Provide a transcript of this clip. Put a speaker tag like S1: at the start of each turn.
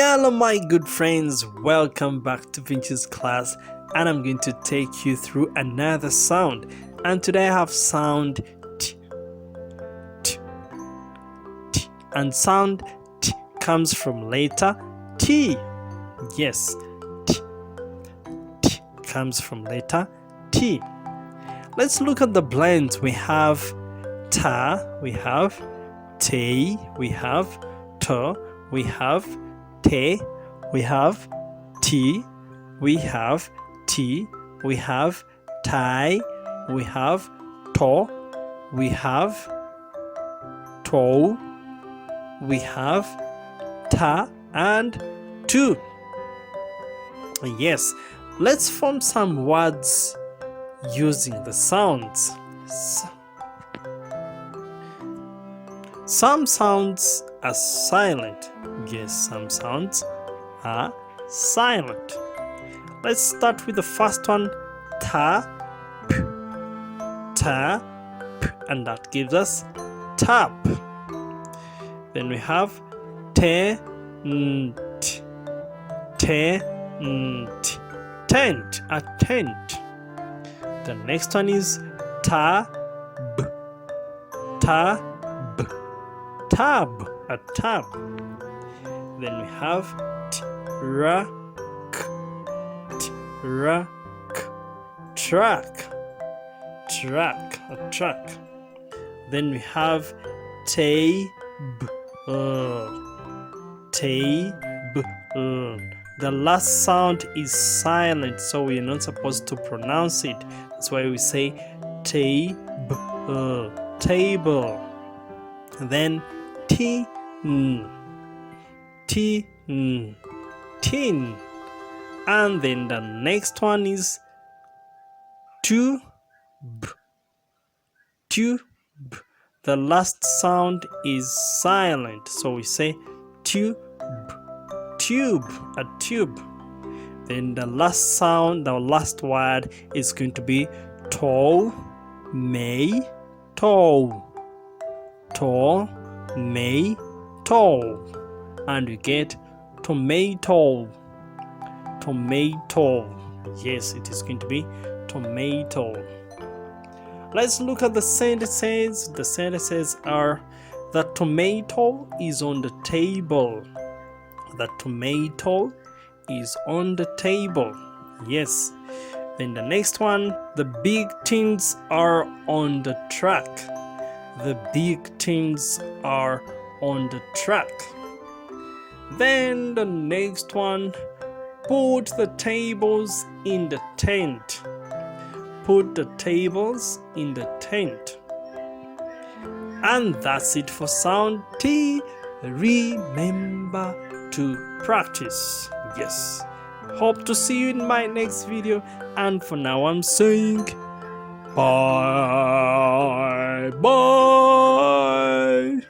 S1: Hello my good friends, welcome back to Vince's class, and I'm going to take you through another sound. And today I have sound t, t, t, and sound t comes from letter T. Yes, t, t comes from letter T. Let's look at the blends. We have ta, we have te, we have to, we have te, we have ti, we have ti, we have tai, we have to, we have to, we have ta, and tu. Yes, let's form some words using the sounds. Some sounds are silent. Yes, some sounds are silent. Let's start with the first one, ta, p, ta, p, and that gives us tap. Then we have te, nt, te, nt, tent, a tent. The next one is ta, b, ta, b, tab, a tab. Then we have track, track, track, a track. Then we have table, table. The last sound is silent, so we are not supposed to pronounce it. That's why we say table, table. Then tin, tin, tin. And then the next one is tube, tube. The last sound is silent, so we say tube, tube, a tube. Then the last sound, the last word is going to be tomato, tomato, and we get tomato, tomato. Yes, it is going to be tomato. Let's look at the sentences. The sentences are: the tomato is on the table. The tomato is on the table. Yes. Then the next one, the big things are on the track. The big things are on the track. Then the next one, put the tables in the tent. Put the tables in the tent. And that's it for sound T. Remember to practice. Yes. Hope to see you in my next video. And for now, I'm saying bye bye.